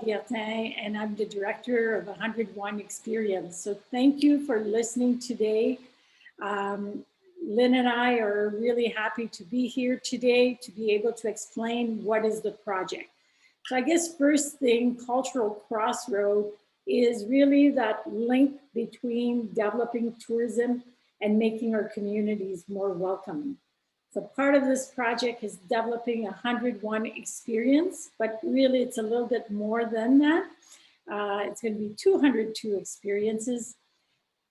Guertin, and I'm the director of 101 Experience. So thank you for listening today. Lynn and I are really happy to be here today to be able to explain what is the project. So I guess first thing, Cultural Crossroads is really that link between developing tourism and making our communities more welcoming. So part of this project is developing 101 experience, but really it's a little bit more than that. It's going to be 202 experiences.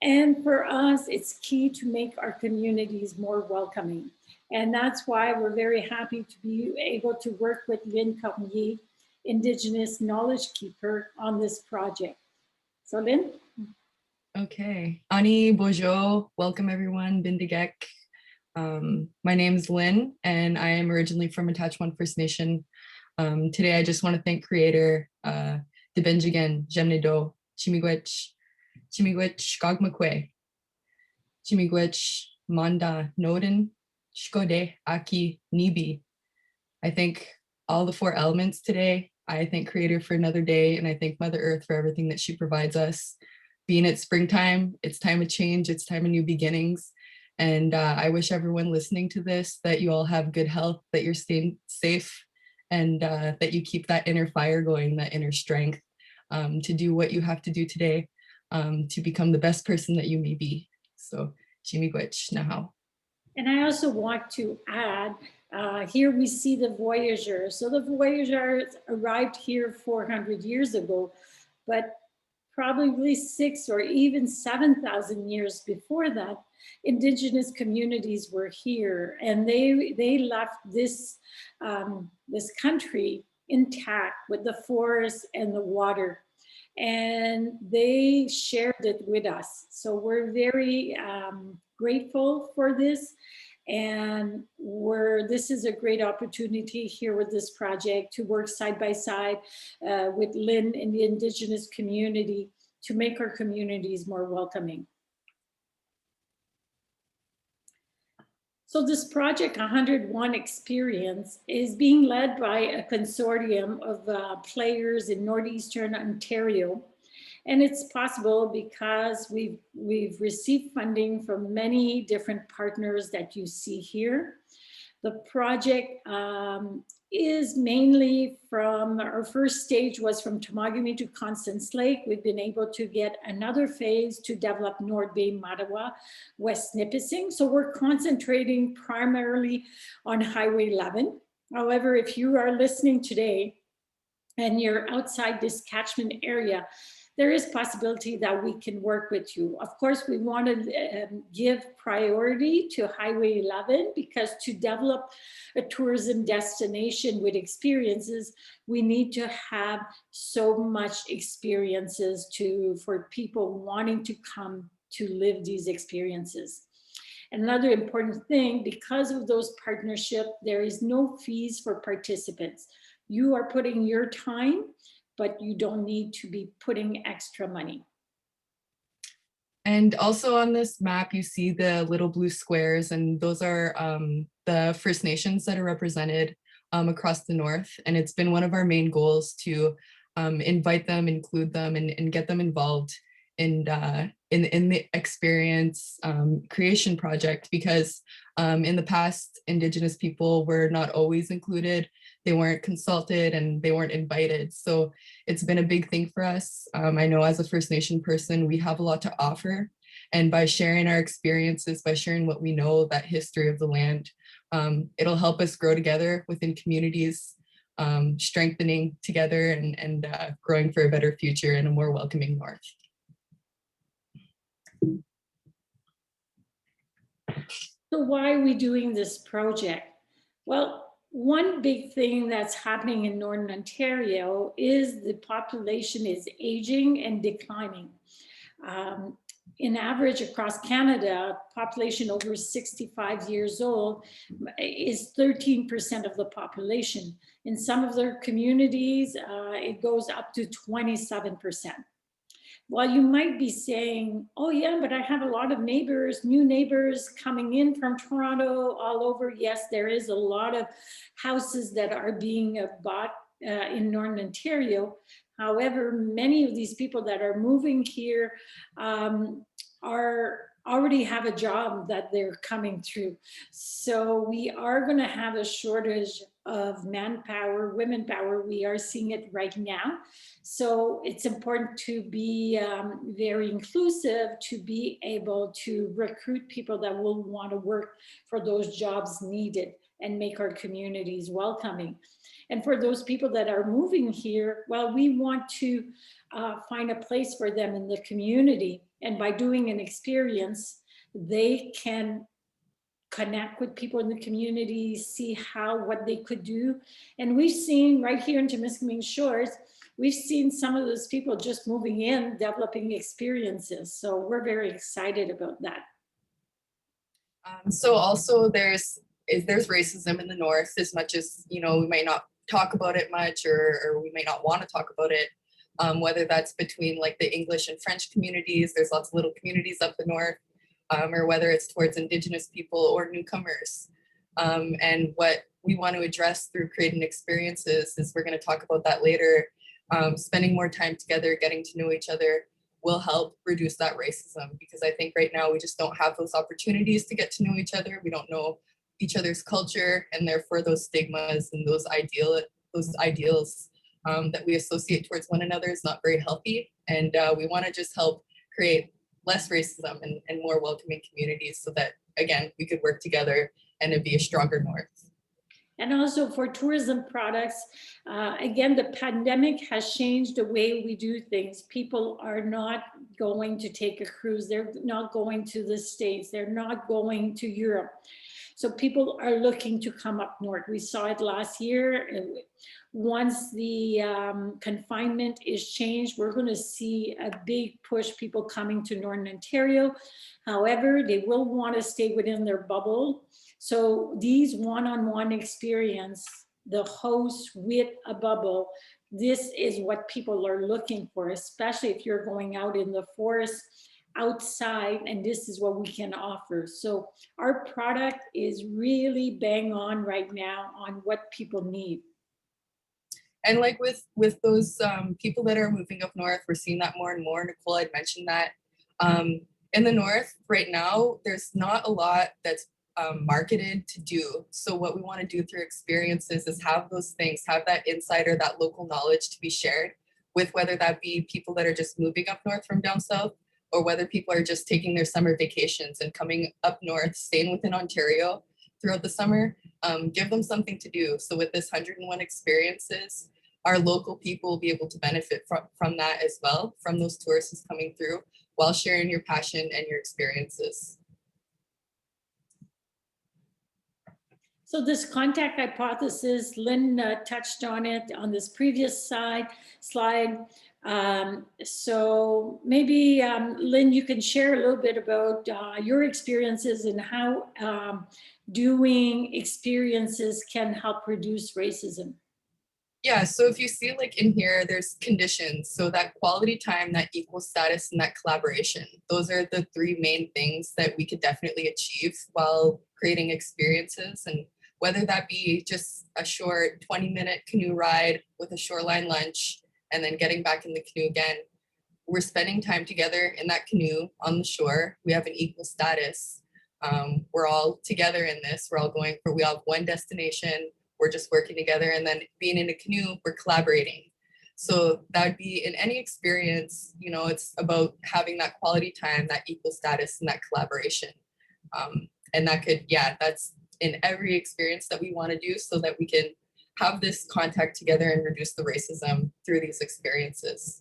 And for us, it's key to make our communities more welcoming. And that's why we're very happy to be able to work with Lynne Cormier, Indigenous knowledge keeper, on this project. So Lynne? Okay. Ani Bojo, welcome everyone, Bindigek. My name is Lynne, and I am originally from Attachment First Nation. Today, I just want to thank creator Dibenjigen, Jemnido, Chimigwech, Gogmakwe, Chimigwech, Manda, Noden, Shkode, Aki, Nibi. I thank all the four elements today. I thank creator for another day, and I thank Mother Earth for everything that she provides us. Being at springtime, it's time of change, it's time of new beginnings. And I wish everyone listening to this that you all have good health, that you're staying safe, and that you keep that inner fire going, that inner strength to do what you have to do today to become the best person that you may be. So, Chimigwech Nahau. And I also want to add, here we see the Voyageurs. So the Voyageurs arrived here 400 years ago, but probably 6 or even 7,000 years before that, Indigenous communities were here, and they left this, this country intact with the forest and the water, and they shared it with us. So we're very grateful for this. And this is a great opportunity here with this project to work side by side with Lynne and the Indigenous community to make our communities more welcoming. So this project 101 Experience is being led by a consortium of players in Northeastern Ontario. And it's possible because we've received funding from many different partners that you see here. The project is mainly from, our first stage was from Temagami to Constance Lake. We've been able to get another phase to develop North Bay, Mattawa, West Nipissing. So we're concentrating primarily on Highway 11. However, if you are listening today and you're outside this catchment area, there is possibility that we can work with you. Of course, we want to give priority to Highway 11 because to develop a tourism destination with experiences, we need to have so much experiences for people wanting to come to live these experiences. Another important thing, because of those partnerships, there is no fees for participants. You are putting your time, but you don't need to be putting extra money. And also on this map, you see the little blue squares, and those are the First Nations that are represented across the North. And it's been one of our main goals to invite them, include them, and get them involved in the experience creation project, because in the past, Indigenous people were not always included. They weren't consulted and they weren't invited. So it's been a big thing for us. I know as a First Nation person, we have a lot to offer. And by sharing our experiences, by sharing what we know, that history of the land, it'll help us grow together within communities, strengthening together and growing for a better future and a more welcoming North. So why are we doing this project? Well, one big thing that's happening in Northern Ontario is the population is aging and declining. In average across Canada, population over 65 years old is 13% of the population. In some of their communities, it goes up to 27%. While you might be saying, oh yeah, but I have a lot of neighbors, new neighbors coming in from Toronto all over. Yes, there is a lot of houses that are being bought in Northern Ontario. However, many of these people that are moving here are already have a job that they're coming through. So we are going to have a shortage of manpower, women power. We are seeing it right now. So it's important to be very inclusive, to be able to recruit people that will want to work for those jobs needed and make our communities welcoming. And for those people that are moving here, well, we want to find a place for them in the community. And by doing an experience, they can connect with people in the community, see what they could do. And we've seen right here in Temiskaming Shores, we've seen some of those people just moving in, developing experiences. So we're very excited about that. So also there's racism in the North, as much as, you know, we might not talk about it much, or we might not want to talk about it, whether that's between like the English and French communities, there's lots of little communities up the North, or whether it's towards Indigenous people or newcomers. And what we want to address through creating experiences is, we're going to talk about that later, spending more time together, getting to know each other will help reduce that racism, because I think right now we just don't have those opportunities to get to know each other. We don't know each other's culture, and therefore those stigmas and those ideals that we associate towards one another is not very healthy. And we want to just help create less racism and more welcoming communities, so that, again, we could work together and it'd be a stronger North. And also for tourism products, again, the pandemic has changed the way we do things. People are not going to take a cruise. They're not going to the States. They're not going to Europe. So people are looking to come up north. We saw it last year. Once the confinement is changed, we're going to see a big push, people coming to Northern Ontario. However, they will want to stay within their bubble. So these one-on-one experience, the host with a bubble, this is what people are looking for, especially if you're going out in the forest outside, and this is what we can offer. So our product is really bang on right now on what people need. And like with those people that are moving up north, we're seeing that more and more. Nicole had mentioned that. In the North right now, there's not a lot that's marketed to do. So what we want to do through experiences is have those things, have that insider, that local knowledge to be shared with, whether that be people that are just moving up north from down south, or whether people are just taking their summer vacations and coming up north, staying within Ontario throughout the summer. Give them something to do. So with this 101 experiences, our local people will be able to benefit from that as well, from those tourists coming through, while sharing your passion and your experiences. So this contact hypothesis, Lynne touched on it on this previous slide. So maybe Lynne, you can share a little bit about your experiences and how doing experiences can help reduce racism. Yeah, so if you see like in here, there's conditions. So that quality time, that equal status, and that collaboration. Those are the three main things that we could definitely achieve while creating experiences. And whether that be just a short 20-minute canoe ride with a shoreline lunch and then getting back in the canoe again, we're spending time together in that canoe on the shore. We have an equal status. We're all together in this. We have one destination. We're just working together, and then being in a canoe, we're collaborating. So that would be in any experience, you know, it's about having that quality time, that equal status, and that collaboration. And that could, yeah, that's in every experience that we want to do, so that we can have this contact together and reduce the racism through these experiences.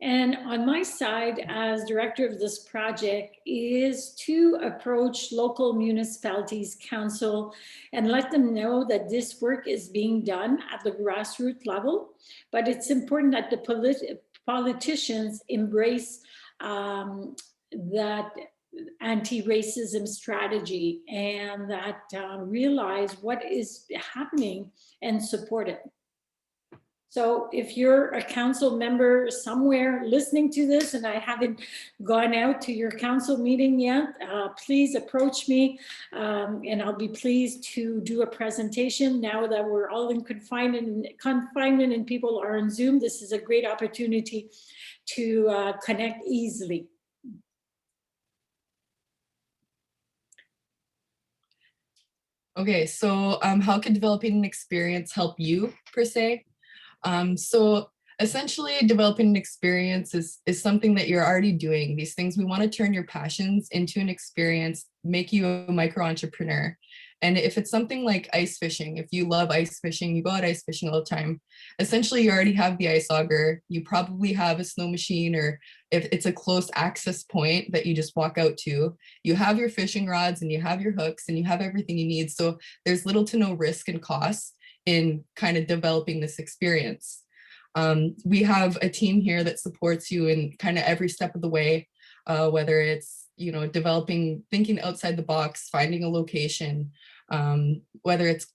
And on my side, as director of this project, is to approach local municipalities, council, and let them know that this work is being done at the grassroots level. But it's important that the politicians embrace that anti-racism strategy, and that realize what is happening and support it. So if you're a council member somewhere listening to this and I haven't gone out to your council meeting yet, please approach me and I'll be pleased to do a presentation. Now that we're all in confinement and people are on Zoom, this is a great opportunity to connect easily. Okay, so how can developing an experience help you per se? So essentially developing an experience is something that you're already doing. These things, we want to turn your passions into an experience, make you a micro entrepreneur. And if it's something like ice fishing, if you love ice fishing, you go out ice fishing all the time, essentially you already have the ice auger, you probably have a snow machine, or if it's a close access point that you just walk out to, you have your fishing rods and you have your hooks and you have everything you need. So there's little to no risk and cost in kind of developing this experience. We have a team here that supports you in kind of every step of the way, whether it's, you know, developing, thinking outside the box, finding a location, whether it's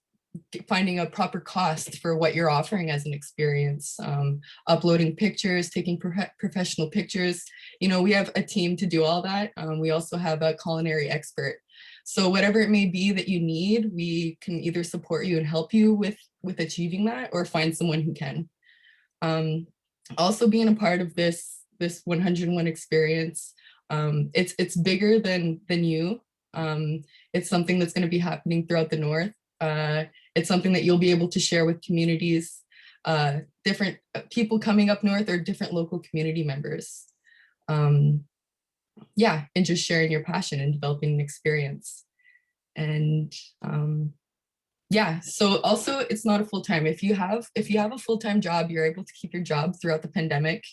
finding a proper cost for what you're offering as an experience, uploading pictures, taking professional pictures. You know, we have a team to do all that. We also have a culinary expert. So whatever it may be that you need, we can either support you and help you with achieving that, or find someone who can. Also being a part of this 101 experience, it's bigger than you. It's something that's going to be happening throughout the North. It's something that you'll be able to share with communities, different people coming up North, or different local community members. Yeah, and just sharing your passion and developing an experience. And yeah, so also it's not a full-time. If you have a full-time job, you're able to keep your job throughout the pandemic.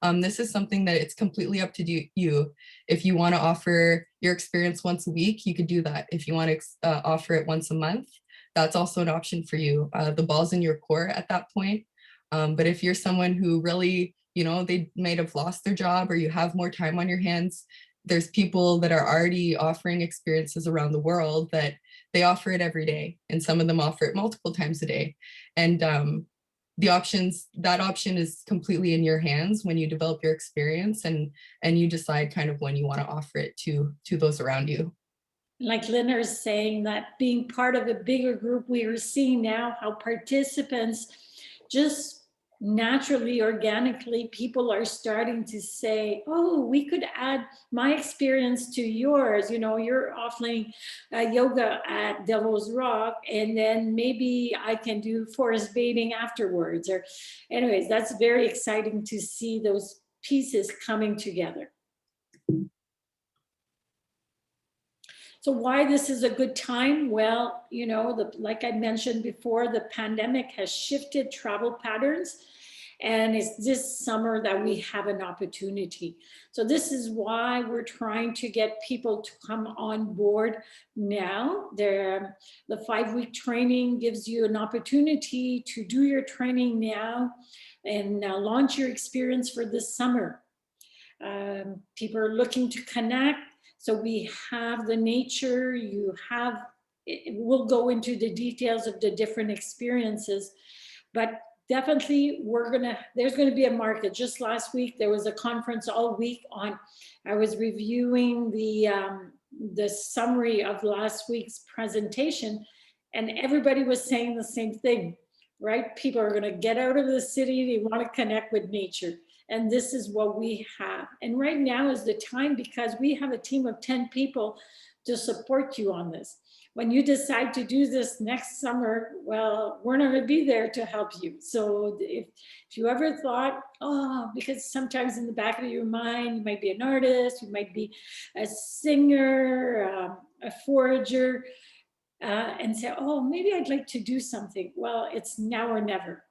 This is something that it's completely up to you. If you want to offer your experience once a week, you could do that. If you want to offer it once a month, that's also an option for you. The ball's in your court at that point. But if you're someone who really, you know, they might have lost their job, or you have more time on your hands, there's people that are already offering experiences around the world that they offer it every day, and some of them offer it multiple times a day. And that option is completely in your hands when you develop your experience, and you decide kind of when you want to offer it to those around you. Like Lynne is saying, that being part of a bigger group, we are seeing now how participants just naturally, organically, people are starting to say, oh, we could add my experience to yours. You know, you're offering yoga at Devil's Rock, and then maybe I can do forest bathing afterwards. Or anyways, that's very exciting to see those pieces coming together. So why this is a good time? Well, you know, like I mentioned before, the pandemic has shifted travel patterns, and it's this summer that we have an opportunity. So this is why we're trying to get people to come on board now. The 5-week training gives you an opportunity to do your training now and launch your experience for this summer. People are looking to connect. So we have the nature, we'll go into the details of the different experiences, but definitely there's gonna be a market. Just last week, there was a conference all week on, I was reviewing the summary of last week's presentation, and everybody was saying the same thing, right? People are gonna get out of the city, they wanna connect with nature. And this is what we have. And right now is the time, because we have a team of 10 people to support you on this. When you decide to do this next summer, well, we're not gonna be there to help you. So if you ever thought, oh, because sometimes in the back of your mind, you might be an artist, you might be a singer, a forager, and say, oh, maybe I'd like to do something. Well, it's now or never.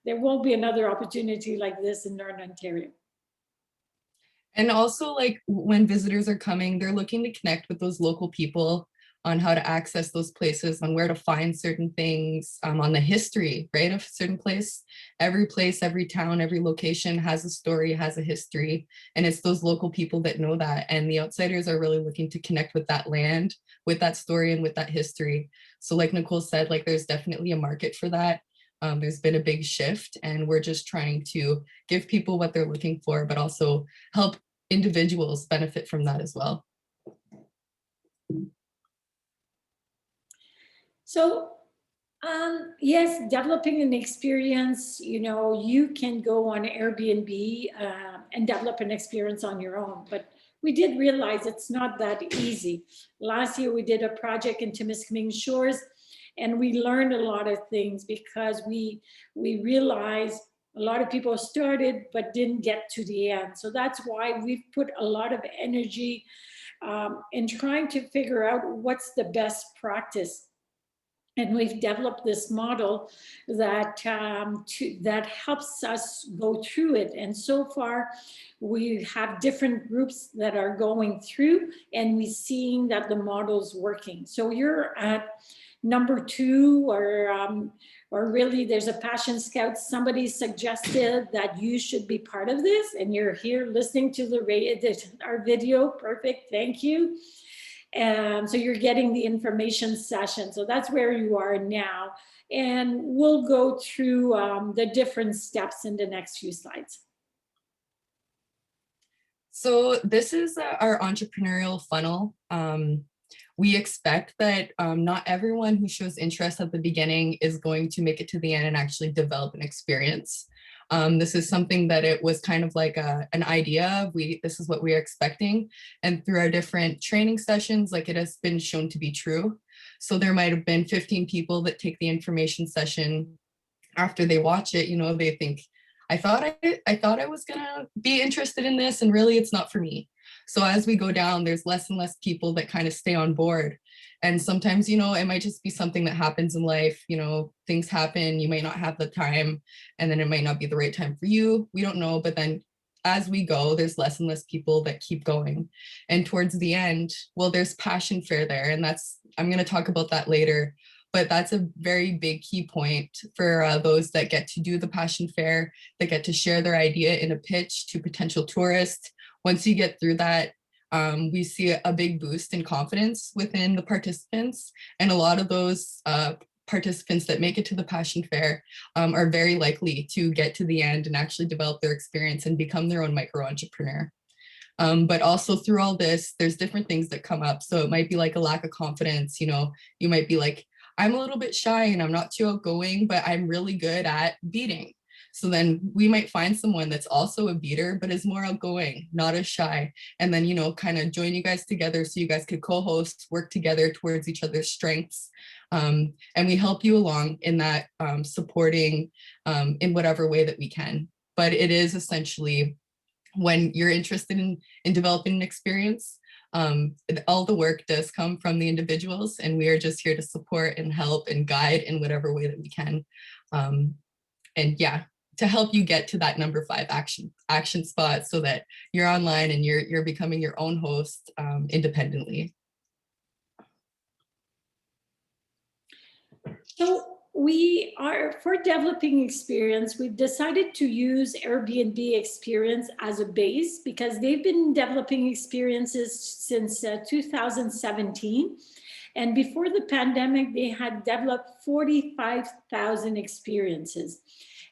There won't be another opportunity like this in Northern Ontario. And also, like, when visitors are coming, they're looking to connect with those local people on how to access those places, on where to find certain things, on the history, right, of a certain place. Every place, every town, every location has a story, has a history, and it's those local people that know that. And the outsiders are really looking to connect with that land, with that story, and with that history. So like Nicole said, like, there's definitely a market for that. There's been a big shift, and we're just trying to give people what they're looking for, but also help individuals benefit from that as well. So yes, developing an experience, you know, you can go on Airbnb and develop an experience on your own, but we did realize it's not that easy. Last year, we did a project in Timiskaming Shores, and we learned a lot of things because we realized a lot of people started but didn't get to the end. So that's why we've put a lot of energy in trying to figure out what's the best practice. And we've developed this model that that helps us go through it. And so far, we have different groups that are going through, and we're seeing that the model's working. So you're at number 2, or really there's a passion scout. Somebody suggested that you should be part of this, and you're here listening to our video. Perfect, thank you. So you're getting the information session. So that's where you are now. And we'll go through the different steps in the next few slides. So this is our entrepreneurial funnel. We expect that not everyone who shows interest at the beginning is going to make it to the end and actually develop an experience. This is something that it was kind of like an idea. This is what we are expecting. And through our different training sessions, like, it has been shown to be true. So there might have been 15 people that take the information session. After they watch it, you know, they think, I thought I was gonna be interested in this, and really it's not for me. So as we go down, there's less and less people that kind of stay on board. And sometimes, you know, it might just be something that happens in life. You know, things happen, you might not have the time, and then it might not be the right time for you. We don't know. But then as we go, there's less and less people that keep going. And towards the end, well, there's passion fair there. And I'm going to talk about that later. But that's a very big key point for those that get to do the passion fair, that get to share their idea in a pitch to potential tourists. Once you get through that, we see a big boost in confidence within the participants. And a lot of those participants that make it to the passion fair are very likely to get to the end and actually develop their experience and become their own micro entrepreneur. But also through all this, there's different things that come up. So it might be like a lack of confidence. You know, you might be like, I'm a little bit shy and I'm not too outgoing, but I'm really good at beading. So then we might find someone that's also a beater, but is more outgoing, not as shy. And then, you know, kind of join you guys together so you guys could co-host, work together towards each other's strengths. And we help you along in that, supporting in whatever way that we can. But it is essentially, when you're interested in developing an experience, all the work does come from the individuals, and we are just here to support and help and guide in whatever way that we can. And yeah, to help you get to that number 5 action spot so that you're online and you're becoming your own host independently. So we are, for developing experience, we've decided to use Airbnb experience as a base because they've been developing experiences since 2017. And before the pandemic, they had developed 45,000 experiences.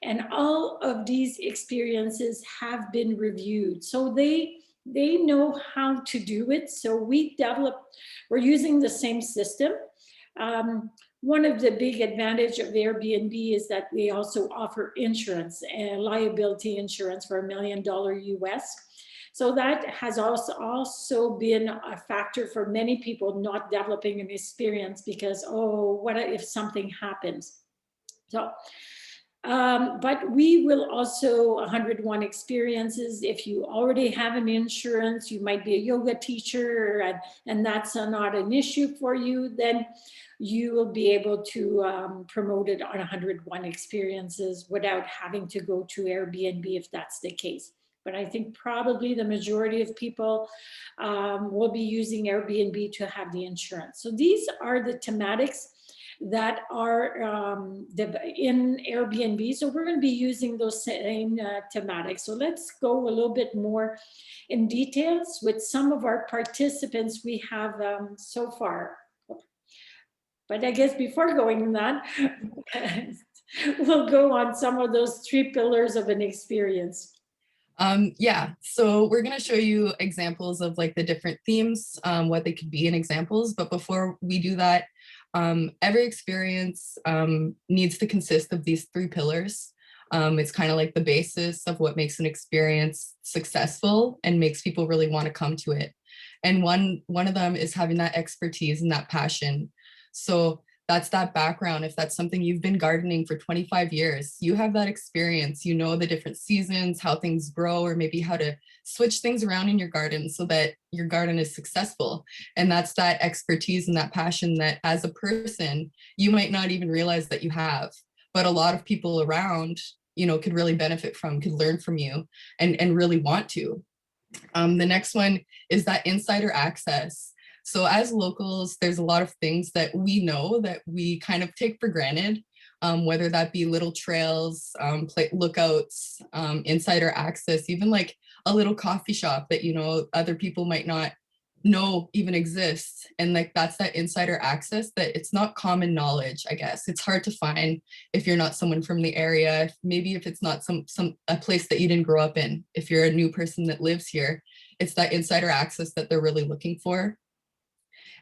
And all of these experiences have been reviewed. So they know how to do it. So we're using the same system. One of the big advantage of Airbnb is that they also offer insurance, liability insurance for $1 million US. So that has also been a factor for many people not developing an experience because, oh, what if something happens? So, but we will also 101 experiences. If you already have an insurance, you might be a yoga teacher and that's not an issue for you, then you will be able to promote it on 101 experiences without having to go to Airbnb if that's the case. But I think probably the majority of people will be using Airbnb to have the insurance. So these are the thematics that are in Airbnb. So we're going to be using those same thematics. So let's go a little bit more in details with some of our participants we have so far. But I guess before going on that, will go on some of those 3 pillars of an experience. Yeah, so we're going to show you examples of like the different themes, what they could be in examples. But before we do that, every experience needs to consist of these 3 pillars. It's kind of like the basis of what makes an experience successful and makes people really want to come to it. And one of them is having that expertise and that passion. So that's that background. If that's something you've been gardening for 25 years, you have that experience, you know the different seasons, how things grow, or maybe how to switch things around in your garden so that your garden is successful. And that's that expertise and that passion that as a person, you might not even realize that you have, but a lot of people around, you know, could really benefit from, could learn from you and really want to. The next one is that insider access. So as locals, there's a lot of things that we know that we kind of take for granted, whether that be little trails, lookouts, insider access, even like a little coffee shop that, you know, other people might not know even exists. And like that's that insider access that it's not common knowledge, I guess. It's hard to find if you're not someone from the area, maybe if it's not a place that you didn't grow up in. If you're a new person that lives here, it's that insider access that they're really looking for.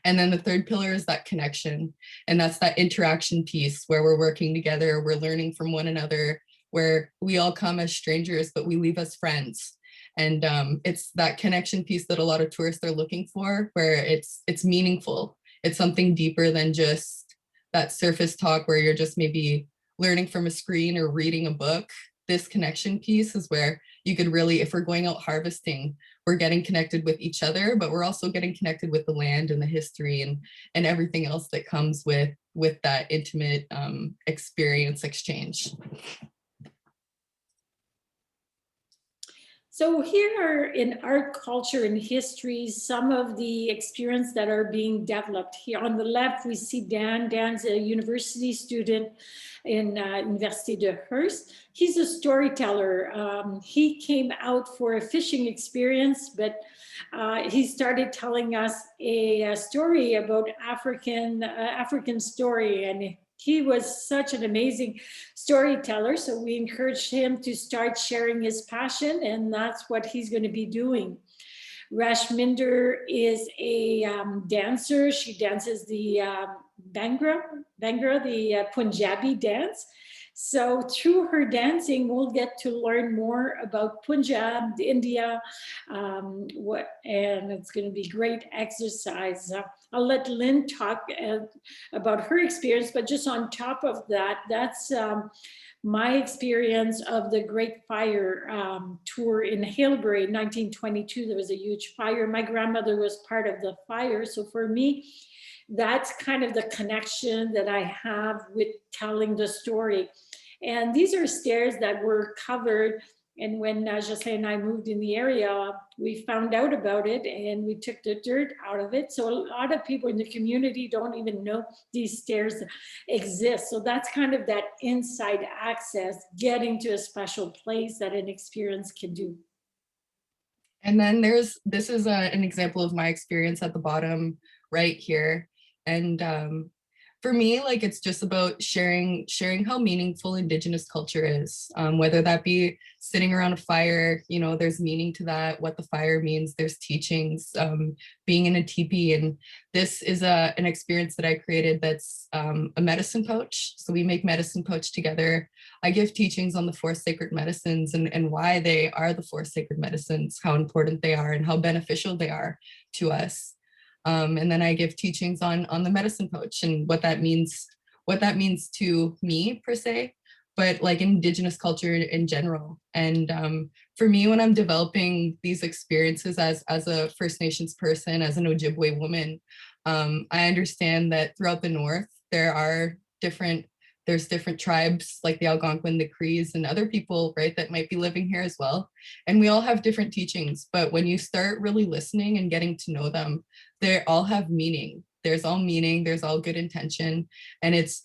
And then the third pillar is that connection. And that's that interaction piece where we're working together, we're learning from one another, where we all come as strangers, but we leave as friends. And it's that connection piece that a lot of tourists are looking for, where it's meaningful. It's something deeper than just that surface talk where you're just maybe learning from a screen or reading a book. This connection piece is where you could really, if we're going out harvesting, we're getting connected with each other, but we're also getting connected with the land and the history and everything else that comes with that intimate experience exchange. So here are in art, culture, and history, some of the experience that are being developed. Here on the left, we see Dan. Dan's a university student in Université de Hearst. He's a storyteller. He came out for a fishing experience, but he started telling us a story about African story, and he was such an amazing storyteller. So we encouraged him to start sharing his passion, and that's what he's going to be doing. Rashminder is a dancer. She dances the Bhangra, the Punjabi dance. So through her dancing, we'll get to learn more about Punjab, India, and it's going to be great exercise. I'll let Lynne talk about her experience, but just on top of that, that's my experience of the Great Fire tour in Hailbury in 1922. There was a huge fire. My grandmother was part of the fire. So for me, that's kind of the connection that I have with telling the story. And these are stairs that were covered. And when Jocelyn and I moved in the area, we found out about it and we took the dirt out of it. So a lot of people in the community don't even know these stairs exist. So that's kind of that inside access, getting to a special place that an experience can do. And then this is an example of my experience at the bottom right here. And for me, like it's just about sharing how meaningful Indigenous culture is, whether that be sitting around a fire, you know, there's meaning to that, what the fire means, there's teachings, being in a teepee. And this is an experience that I created that's a medicine pouch. So we make medicine pouch together. I give teachings on the 4 sacred medicines and why they are the 4 sacred medicines, how important they are and how beneficial they are to us. And then I give teachings on the medicine pouch and what that means to me per se, but like Indigenous culture in general. And for me, when I'm developing these experiences as a First Nations person, as an Ojibwe woman, I understand that throughout the North, there's different tribes like the Algonquin, the Crees, and other people, right, that might be living here as well. And we all have different teachings, but when you start really listening and getting to know them, they all have meaning. There's all meaning, there's all good intention. And it's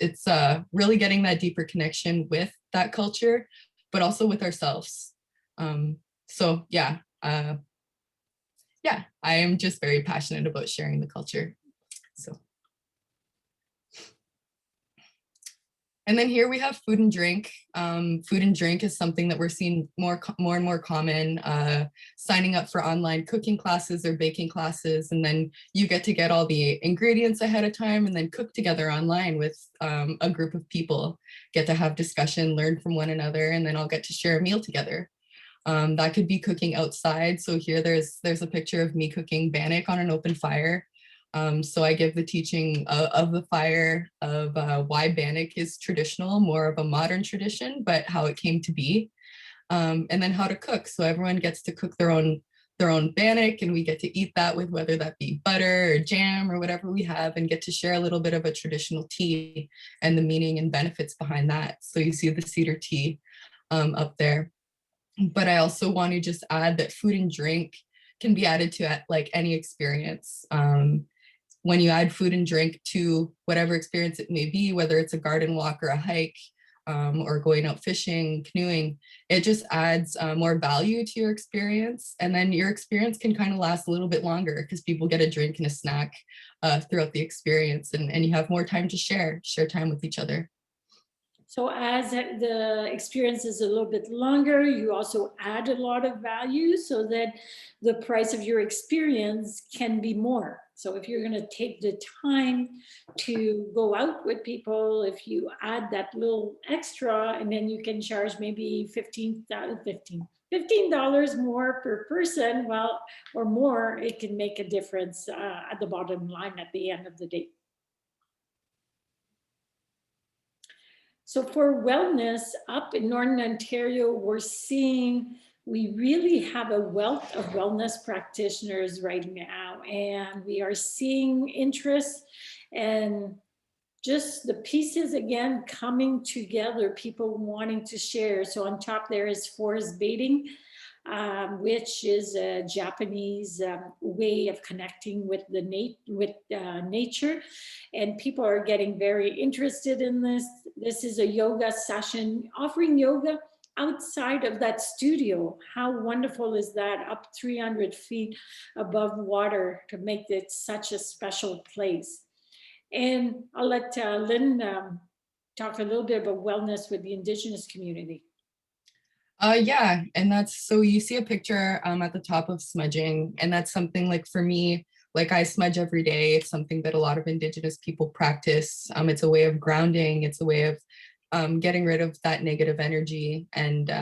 really getting that deeper connection with that culture, but also with ourselves. So yeah, I am just very passionate about sharing the culture. So. And then here we have food and drink. Food and drink is something that we're seeing more and more common, signing up for online cooking classes or baking classes. And then you get all the ingredients ahead of time and then cook together online with a group of people, get to have discussion, learn from one another, and then all get to share a meal together. That could be cooking outside. So here there's a picture of me cooking bannock on an open fire. So I give the teaching of the fire of why bannock is traditional, more of a modern tradition, but how it came to be, and then how to cook. So everyone gets to cook their own bannock, and we get to eat that with whether that be butter or jam or whatever we have, and get to share a little bit of a traditional tea and the meaning and benefits behind that. So you see the cedar tea up there. But I also want to just add that food and drink can be added to like any experience. When you add food and drink to whatever experience it may be, whether it's a garden walk or a hike, or going out fishing, canoeing, it just adds more value to your experience. And then your experience can kind of last a little bit longer because people get a drink and a snack throughout the experience, and you have more time to share time with each other. So as the experience is a little bit longer, you also add a lot of value so that the price of your experience can be more. So if you're going to take the time to go out with people, if you add that little extra, and then you can charge maybe $15 more per person, well, or more, it can make a difference at the bottom line at the end of the day. So for wellness up in Northern Ontario, we really have a wealth of wellness practitioners right now, and we are seeing interest and just the pieces again coming together, people wanting to share. So on top there is forest bathing, which is a Japanese way of connecting with nature, and people are getting very interested in this. This is a yoga session offering yoga outside of that studio. How wonderful is that? Up 300 feet above water to make it such a special place. And I'll let Lynne talk a little bit about wellness with the Indigenous community. Yeah, and that's so you see a picture at the top of smudging, and that's something like for me, like I smudge every day. It's something that a lot of Indigenous people practice. It's a way of grounding. It's a way of getting rid of that negative energy, and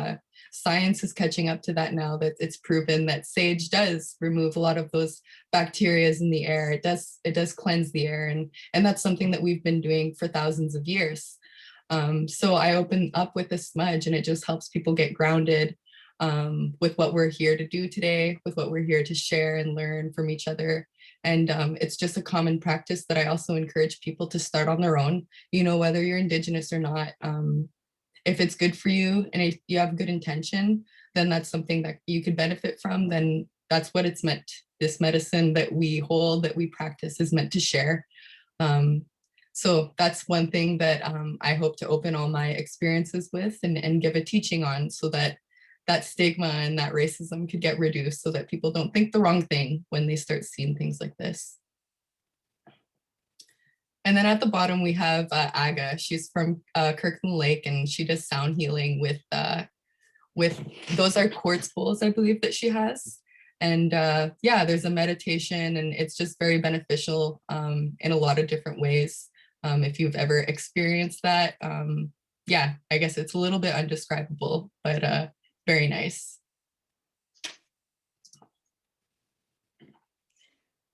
science is catching up to that now. That it's proven that sage does remove a lot of those bacteria in the air. It does cleanse the air, and that's something that we've been doing for thousands of years. So I open up with a smudge, and it just helps people get grounded with what we're here to do today, with what we're here to share and learn from each other. And it's just a common practice that I also encourage people to start on their own, whether you're Indigenous or not. If it's good for you and if you have good intention, then that's something that you could benefit from. Then that's what it's meant. This medicine that we hold, that we practice, is meant to share. So that's one thing that I hope to open all my experiences with and give a teaching on, so that that stigma and that racism could get reduced, so that people don't think the wrong thing when they start seeing things like this. And then at the bottom, we have Aga. She's from Kirkland Lake, and she does sound healing with those are quartz bowls, I believe, that she has. And yeah, there's a meditation, and it's just very beneficial in a lot of different ways. If you've ever experienced that, yeah, I guess it's a little bit undescribable, but very nice.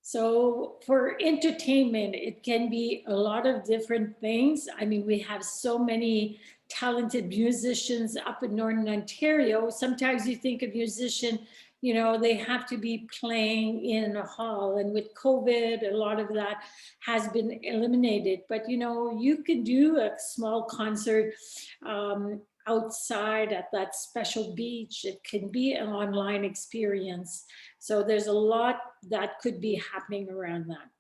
So for entertainment, it can be a lot of different things. I mean, we have so many talented musicians up in Northern Ontario. Sometimes you think a musician, they have to be playing in a hall, and with COVID, a lot of that has been eliminated. But you could do a small concert outside at that special beach. It can be an online experience. So there's a lot that could be happening around that.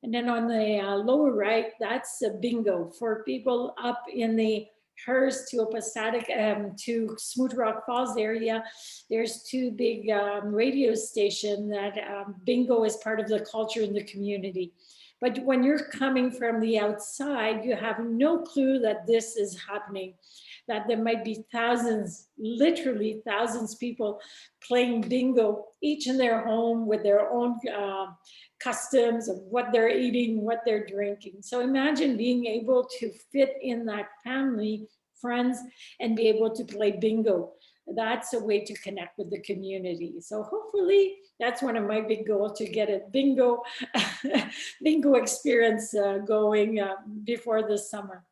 And then on the lower right, that's a bingo for people up in the Hearst to Opastatic to Smooth Rock Falls area. There's two big radio stations that bingo is part of the culture in the community. But when you're coming from the outside, you have no clue that this is happening, that there might be thousands, literally thousands of people playing bingo, each in their home with their own customs of what they're eating, what they're drinking. So imagine being able to fit in that family, friends, and be able to play bingo. That's a way to connect with the community. So hopefully that's one of my big goals, to get a bingo bingo experience going before the summer.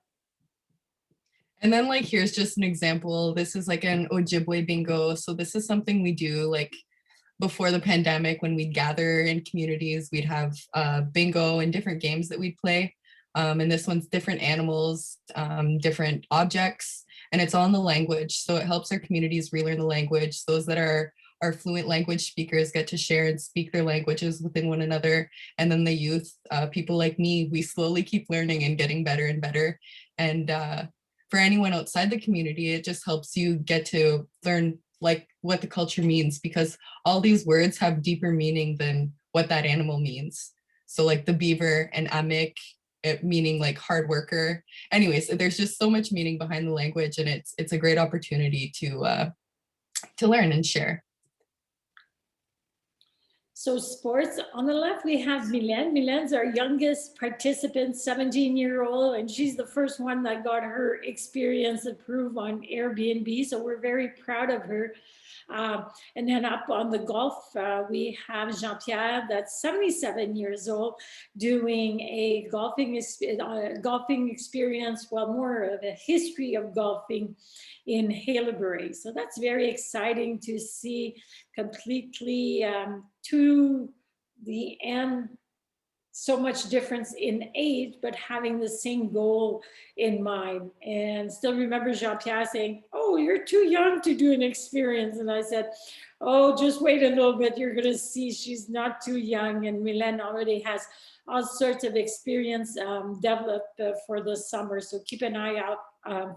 And then like, here's just an example. This is like an Ojibwe bingo. So this is something we do like before the pandemic when we'd gather in communities, we'd have bingo and different games that we'd play. And this one's different animals, different objects, and it's all in the language. So it helps our communities relearn the language. Those that are fluent language speakers get to share and speak their languages within one another. And then the youth, people like me, we slowly keep learning and getting better and better. And for anyone outside the community, it just helps you get to learn like what the culture means, because all these words have deeper meaning than what that animal means. So like the beaver and amik, it meaning like hard worker. Anyways, there's just so much meaning behind the language, and it's a great opportunity to learn and share. So sports, on the left, we have Mylène. Mylène's our youngest participant, 17-year-old, and she's the first one that got her experience approved on Airbnb. So we're very proud of her. And then up on the golf, we have Jean-Pierre, that's 77 years old, doing a golfing experience, well, more of a history of golfing in Haileybury. So that's very exciting to see, completely to the end, so much difference in age, but having the same goal in mind. And still remember Jean-Pierre saying, "Oh, you're too young to do an experience." And I said, "Oh, just wait a little bit. You're going to see she's not too young." And Mylène already has all sorts of experience developed for the summer. So keep an eye out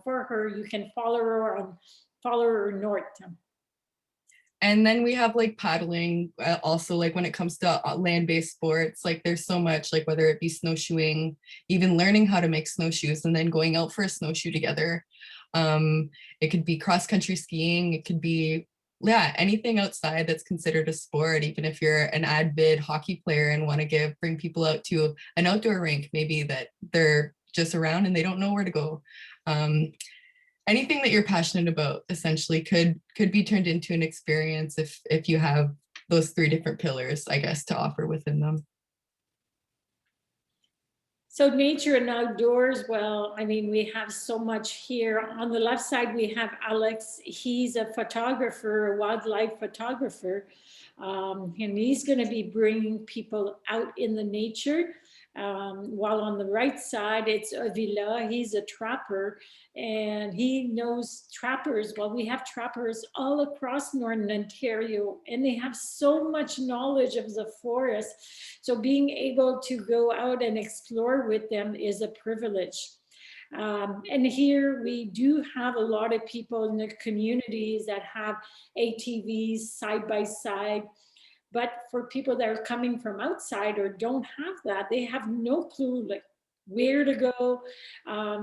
for her. You can follow her on Follow Her North. And then we have like paddling, also like when it comes to land-based sports, like there's so much, like whether it be snowshoeing, even learning how to make snowshoes and then going out for a snowshoe together. It could be cross-country skiing, it could be, yeah, anything outside that's considered a sport. Even if you're an avid hockey player and want to bring people out to an outdoor rink, maybe that they're just around and they don't know where to go. Anything that you're passionate about essentially could be turned into an experience if you have those three different pillars, I guess, to offer within them. So nature and outdoors, well, I mean, we have so much here. On the left side, we have Alex. He's a photographer, a wildlife photographer, and he's going to be bringing people out in the nature. While on the right side, it's Avila. He's a trapper, and he knows trappers. Well, we have trappers all across Northern Ontario, and they have so much knowledge of the forest. So being able to go out and explore with them is a privilege. And here we do have a lot of people in the communities that have ATVs side by side. But for people that are coming from outside or don't have that, they have no clue like where to go.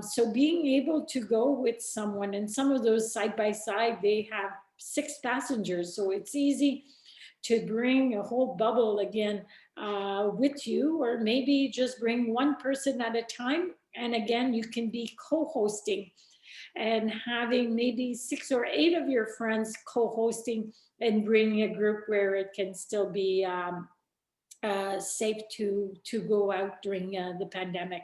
So being able to go with someone, and some of those side by side, they have 6 passengers. So it's easy to bring a whole bubble again with you, or maybe just bring one person at a time. And again, you can be co-hosting and having maybe 6 or 8 of your friends co-hosting and bringing a group where it can still be safe to go out during the pandemic.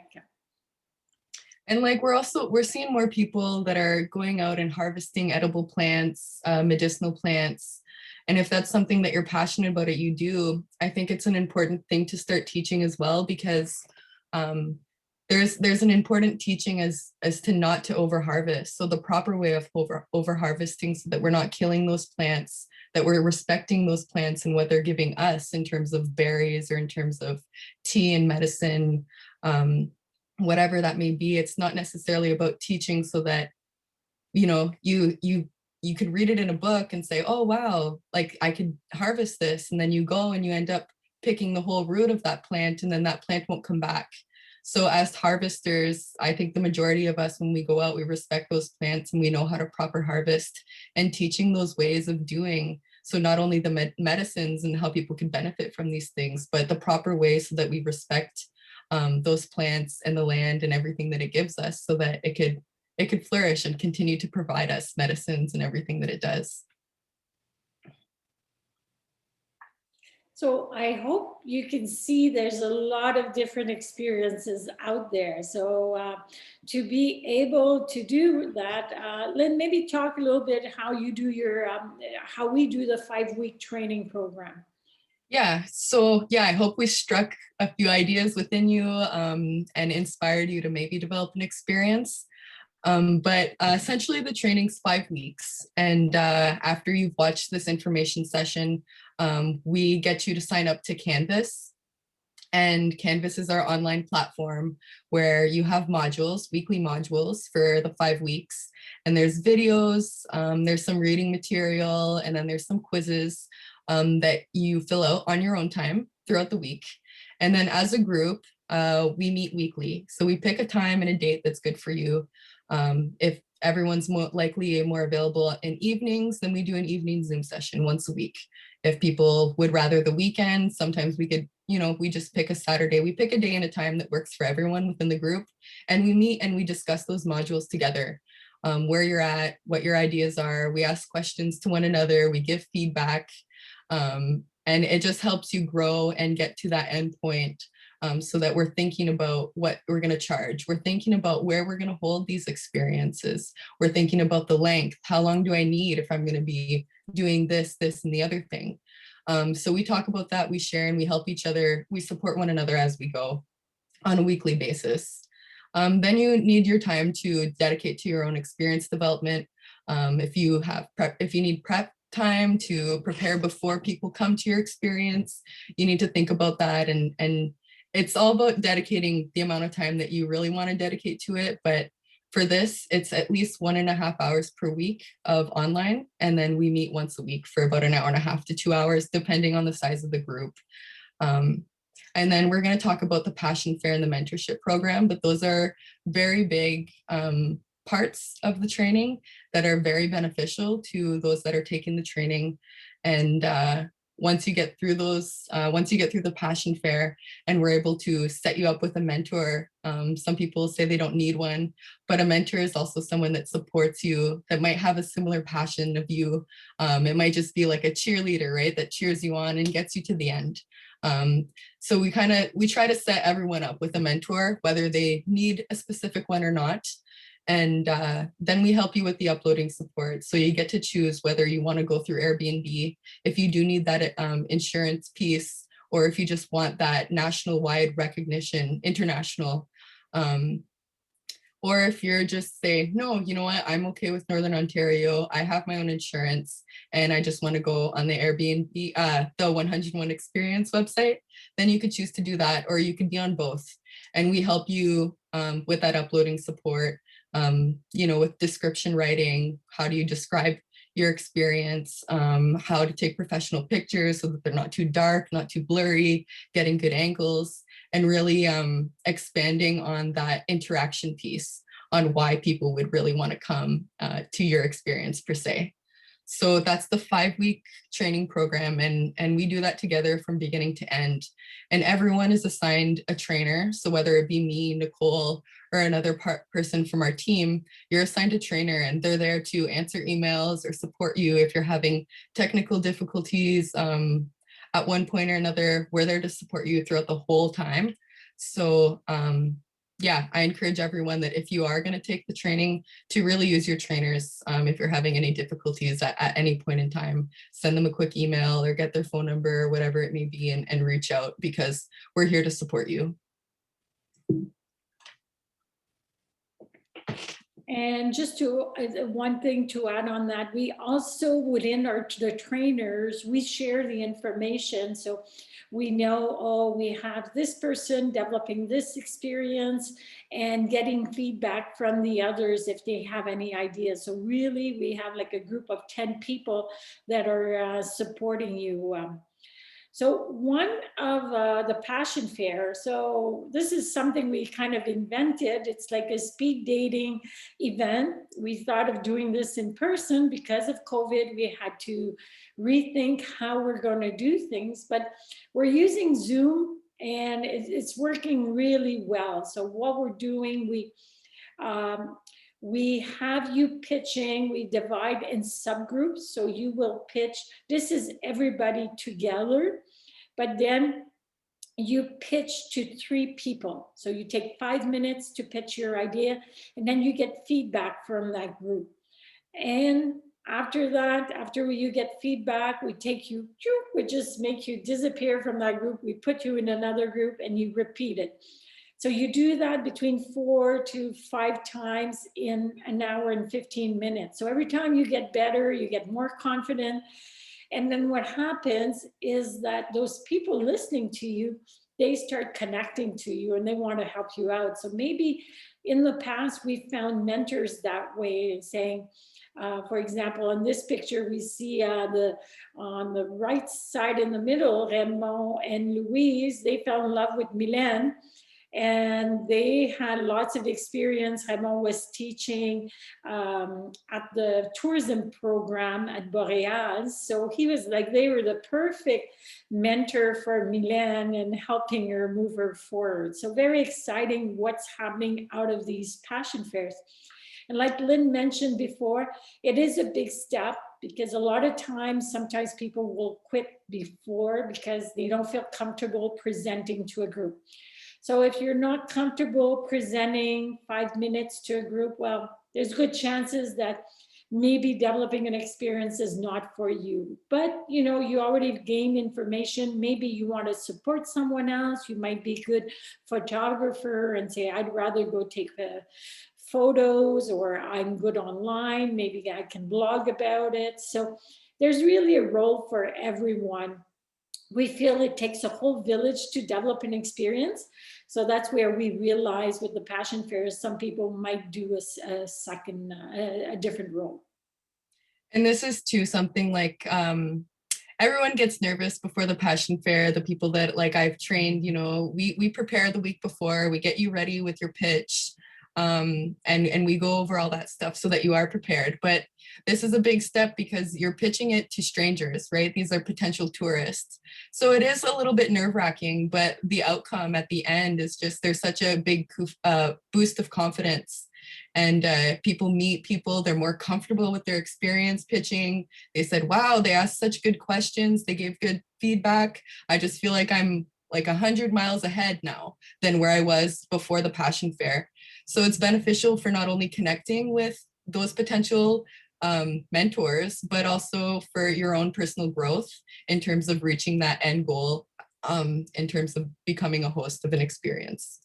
And like we're seeing more people that are going out and harvesting edible plants, medicinal plants. And if that's something that you're passionate about, you do, I think it's an important thing to start teaching as well, because there's an important teaching as to not to over harvest. So the proper way of over harvesting, so that we're not killing those plants, that we're respecting those plants and what they're giving us in terms of berries or in terms of tea and medicine, whatever that may be. It's not necessarily about teaching so that, you know, you could read it in a book and say, oh, wow, like I could harvest this. And then you go and you end up picking the whole root of that plant, and then that plant won't come back. So as harvesters, I think the majority of us, when we go out, we respect those plants and we know how to proper harvest, and teaching those ways of doing. So not only the medicines and how people can benefit from these things, but the proper way so that we respect those plants and the land and everything that it gives us, so that it could flourish and continue to provide us medicines and everything that it does. So I hope you can see there's a lot of different experiences out there. So to be able to do that, Lynn, maybe talk a little bit how you do your, how we do the 5-week training program. Yeah, so yeah, I hope we struck a few ideas within you and inspired you to maybe develop an experience. But essentially the training's 5 weeks. And after you've watched this information session, we get you to sign up to Canvas. And Canvas is our online platform where you have modules, weekly modules for the 5 weeks. And there's videos, there's some reading material, and then there's some quizzes that you fill out on your own time throughout the week. And then as a group, we meet weekly. So we pick a time and a date that's good for you. If everyone's more available in evenings, then we do an evening Zoom session once a week. If people would rather the weekend, sometimes we could, we just pick a Saturday. We pick a day and a time that works for everyone within the group. And we meet and we discuss those modules together, where you're at, what your ideas are. We ask questions to one another. We give feedback. And it just helps you grow and get to that end point. So that we're thinking about what we're going to charge. We're thinking about where we're going to hold these experiences. We're thinking about the length. How long do I need if I'm going to be doing this, and the other thing? So we talk about that, we share, and we help each other. We support one another as we go on a weekly basis. Then you need your time to dedicate to your own experience development. If you need prep time to prepare before people come to your experience, you need to think about that, and it's all about dedicating the amount of time that you really want to dedicate to it. But for this, it's at least 1.5 hours per week of online. And then we meet once a week for about 1.5 hours to 2 hours, depending on the size of the group. And then we're going to talk about the Passion Fair and the mentorship program, but those are very big parts of the training that are very beneficial to those that are taking the training. And once you get through those, once you get through the Passion Fair and we're able to set you up with a mentor, some people say they don't need one, but a mentor is also someone that supports you, that might have a similar passion of you. It might just be like a cheerleader, right? That cheers you on and gets you to the end. So we try to set everyone up with a mentor, whether they need a specific one or not. And then we help you with the uploading support. So you get to choose whether you want to go through Airbnb, if you do need that insurance piece, or if you just want that national wide recognition, international. Or if you're just say, no, you know what, I'm okay with Northern Ontario. I have my own insurance and I just want to go on the Airbnb, the 101 Experience website, then you could choose to do that, or you could be on both. And we help you with that uploading support. With description writing, how do you describe your experience, how to take professional pictures so that they're not too dark, not too blurry, getting good angles, and really expanding on that interaction piece on why people would really want to come to your experience per se. So that's the 5-week training program, and we do that together from beginning to end. And everyone is assigned a trainer. So whether it be me, Nicole, or another person from our team, you're assigned a trainer, and they're there to answer emails or support you if you're having technical difficulties at one point or another. We're there to support you throughout the whole time. So yeah, I encourage everyone that if you are going to take the training, to really use your trainers. If you're having any difficulties at any point in time, send them a quick email or get their phone number or whatever it may be, and reach out, because we're here to support you. And just to one thing to add on that, we also within the trainers, we share the information. So we know, oh, we have this person developing this experience and getting feedback from the others if they have any ideas. So really, we have like a group of 10 people that are supporting you. So one of the passion fair, so this is something we kind of invented. It's like a speed dating event. We thought of doing this in person because of COVID. We had to rethink how we're going to do things, but we're using Zoom and it's working really well. So what we're doing, um, we have you pitching, we divide in subgroups. So you will pitch, this is everybody together, but then you pitch to 3 people. So you take 5 minutes to pitch your idea, and then you get feedback from that group. And after that, after you get feedback, we take you, we just make you disappear from that group. We put you in another group and you repeat it. So you do that between 4 to 5 times in an hour and 15 minutes. So every time you get better, you get more confident. And then what happens is that those people listening to you, they start connecting to you and they want to help you out. So maybe in the past, we found mentors that way, and saying, for example, in this picture, we see on the right side in the middle, Raymond and Louise, they fell in love with Mylène. And they had lots of experience. Raymond was teaching at the tourism program at Boreal. So he was like, they were the perfect mentor for Mylène and helping her move her forward. So very exciting what's happening out of these passion fairs. And like Lynne mentioned before, it is a big step because a lot of times, sometimes people will quit before because they don't feel comfortable presenting to a group. So if you're not comfortable presenting 5 minutes to a group, well, there's good chances that maybe developing an experience is not for you. But you know, you already gained information. Maybe you want to support someone else. You might be a good photographer and say, I'd rather go take photos, or I'm good online. Maybe I can blog about it. So there's really a role for everyone. We feel it takes a whole village to develop an experience. So that's where we realize with the passion fairs, some people might do a second, a different role. And this is too something like everyone gets nervous before the passion fair. The people that like I've trained, you know, we prepare the week before, we get you ready with your pitch. And we go over all that stuff so that you are prepared. But this is a big step because you're pitching it to strangers, right? These are potential tourists. So it is a little bit nerve-wracking, but the outcome at the end is just, there's such a big boost of confidence. And people meet people, they're more comfortable with their experience pitching. They said, wow, they asked such good questions. They gave good feedback. I just feel like I'm like 100 miles ahead now than where I was before the passion fair. So it's beneficial for not only connecting with those potential mentors, but also for your own personal growth in terms of reaching that end goal, in terms of becoming a host of an experience.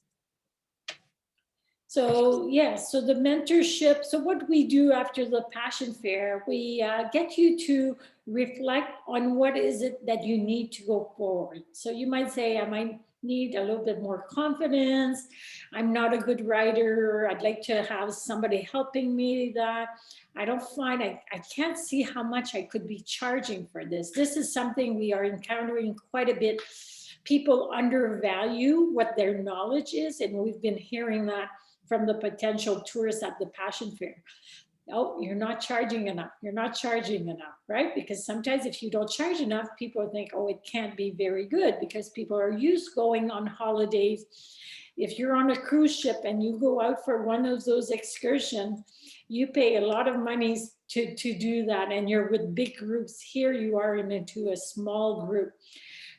So yes, so the mentorship. So what we do after the passion fair, we get you to reflect on what is it that you need to go forward. So you might say, I might need a little bit more confidence. I'm not a good writer. I'd like to have somebody helping me that. I don't find, I can't see how much I could be charging for this. This is something we are encountering quite a bit. People undervalue what their knowledge is, and we've been hearing that from the potential tourists at the passion fair. Oh, you're not charging enough. You're not charging enough, right? Because sometimes if you don't charge enough, people think, oh, it can't be very good because people are used to going on holidays. If you're on a cruise ship and you go out for one of those excursions, you pay a lot of money to do that. And you're with big groups. Here you are into a small group.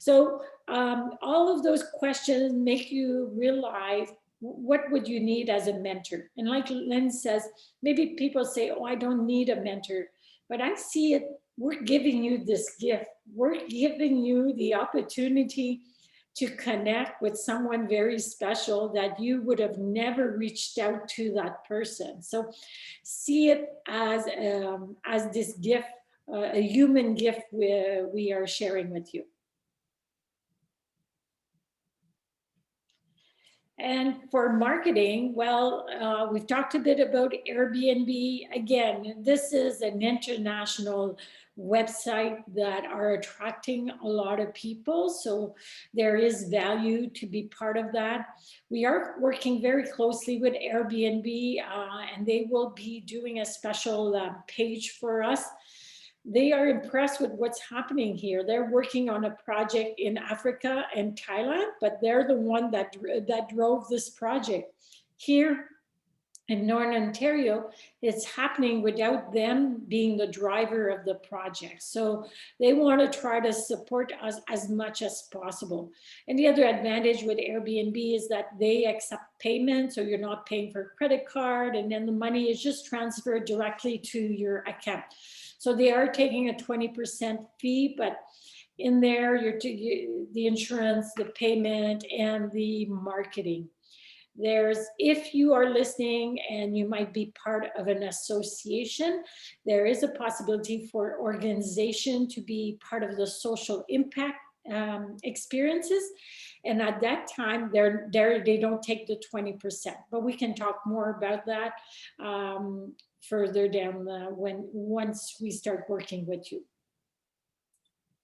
So all of those questions make you realize what would you need as a mentor? And like Lynne says, maybe people say, oh, I don't need a mentor. But I see it, we're giving you this gift. We're giving you the opportunity to connect with someone very special that you would have never reached out to that person. So see it as this gift, a human gift we are sharing with you. And for marketing, well, we've talked a bit about Airbnb. Again, this is an international website that are attracting a lot of people. So there is value to be part of that. We are working very closely with Airbnb, and they will be doing a special page for us. They are impressed with what's happening here. They're working on a project in Africa and Thailand, but they're the one that drove this project. Here in Northern Ontario, it's happening without them being the driver of the project. So they want to try to support us as much as possible. And the other advantage with Airbnb is that they accept payment, so you're not paying for a credit card, and then the money is just transferred directly to your account. So they are taking a 20% fee, but in there, the insurance, the payment, and the marketing. If you are listening and you might be part of an association, there is a possibility for organization to be part of the social impact experiences. And at that time, they don't take the 20%, but we can talk more about that further down once we start working with you.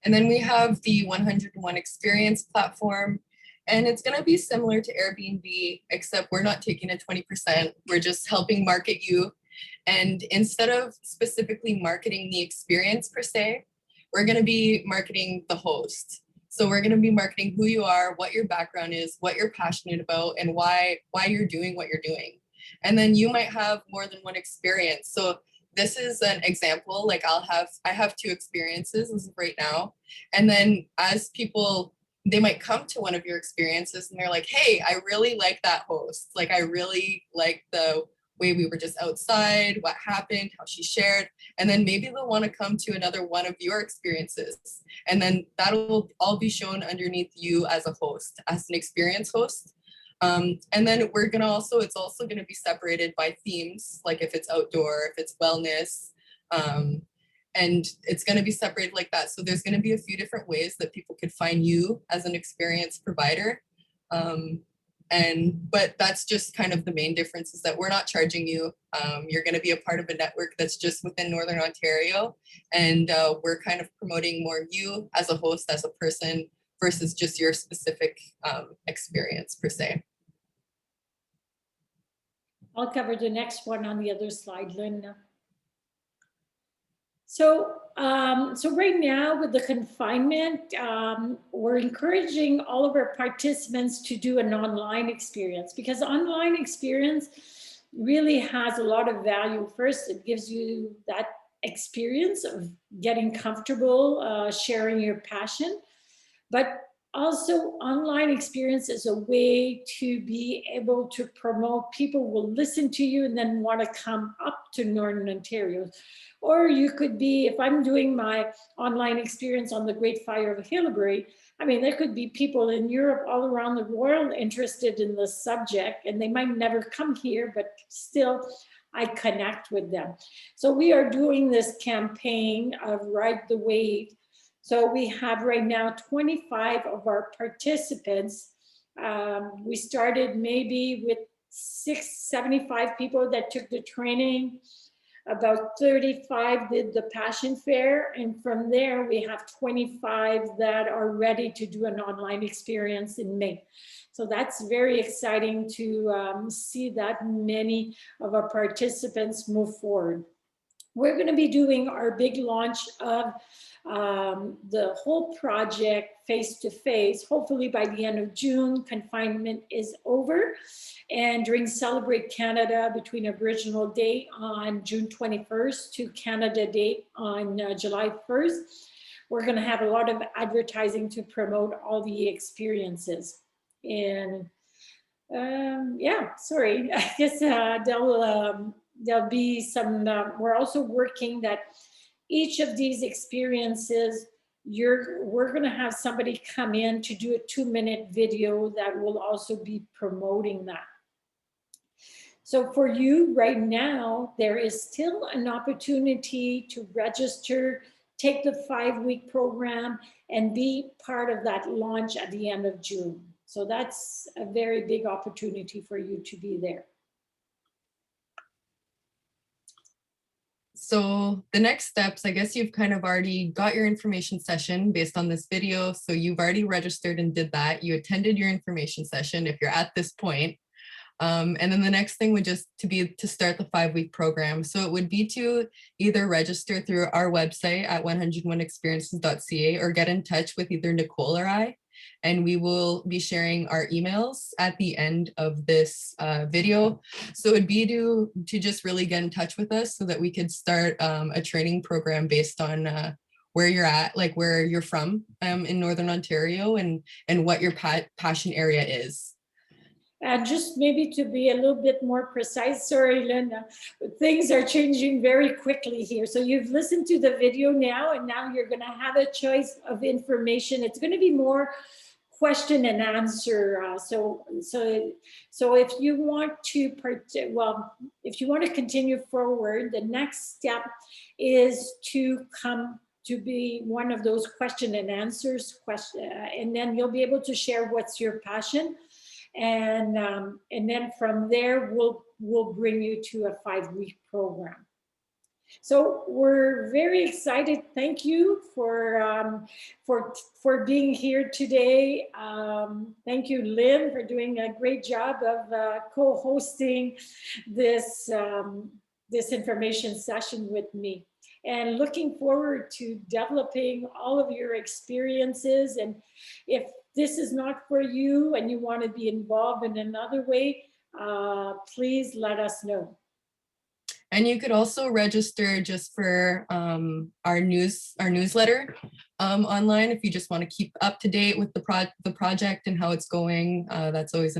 And then we have the 101 Experience platform, and it's going to be similar to Airbnb, except we're not taking a 20%. We're just helping market you. And instead of specifically marketing the experience per se, we're going to be marketing the host. So we're going to be marketing who you are, what your background is, what you're passionate about, and why you're doing what you're doing. And then you might have more than one experience. So this is an example. Like I have 2 experiences as of right now. And then as people, they might come to one of your experiences and they're like, hey, I really like that host. Like I really like the way we were just outside, what happened, how she shared. And then maybe they'll want to come to another one of your experiences. And then that'll all be shown underneath you as a host, as an experience host. And then it's also going to be separated by themes, like if it's outdoor, if it's wellness, and it's going to be separated like that. So there's going to be a few different ways that people could find you as an experience provider. But that's just kind of the main difference, is that we're not charging you. You're going to be a part of a network that's just within Northern Ontario. And we're kind of promoting more you as a host, as a person, versus just your specific experience per se. I'll cover the next one on the other slide, Lynne. So right now with the confinement, we're encouraging all of our participants to do an online experience, because online experience really has a lot of value. First, it gives you that experience of getting comfortable, sharing your passion, but also online experience is a way to be able to promote. People will listen to you and then want to come up to Northern Ontario. Or you could be, if I'm doing my online experience on the Great Fire of Hillbury, I mean, there could be people in Europe, all around the world, interested in the subject, and they might never come here, but still I connect with them. So we are doing this campaign of Ride the Wave. So we have right now 25 of our participants. We started maybe with 75 people that took the training. About 35 did the Passion Fair. And from there, we have 25 that are ready to do an online experience in May. So that's very exciting to see that many of our participants move forward. We're going to be doing our big launch of the whole project face-to-face, hopefully by the end of June. Confinement is over. And during Celebrate Canada, between Aboriginal Day on June 21st to Canada Day on July 1st, we're going to have a lot of advertising to promote all the experiences. And yeah, sorry, I guess there'll be some, we're also working that each of these experiences, we're going to have somebody come in to do a 2-minute video that will also be promoting that. So for you right now, there is still an opportunity to register, take the 5-week program, and be part of that launch at the end of June. So that's a very big opportunity for you to be there. So the next steps, I guess you've kind of already got your information session based on this video. So you've already registered and did that. You attended your information session if you're at this point. And then the next thing would just to start the 5-week program. So it would be to either register through our website at 101experiences.ca or get in touch with either Nicole or I. And we will be sharing our emails at the end of this video. So it would be to just really get in touch with us so that we could start a training program based on where you're at, like where you're from in Northern Ontario and what your passion area is. And just maybe to be a little bit more precise, sorry, Linda, things are changing very quickly here. So you've listened to the video now, and now you're going to have a choice of information. It's going to be more question and answer. So if you want to, if you want to continue forward, the next step is to come to be one of those question and answers, and then you'll be able to share what's your passion. And then from there, we'll bring you to a 5-week program. So we're very excited. Thank you for being here today. Thank you, Lynne, for doing a great job of co-hosting this this information session with me. And looking forward to developing all of your experiences. And if this is not for you and you want to be involved in another way, please let us know. And you could also register just for our newsletter online if you just want to keep up to date with the project and how it's going. That's always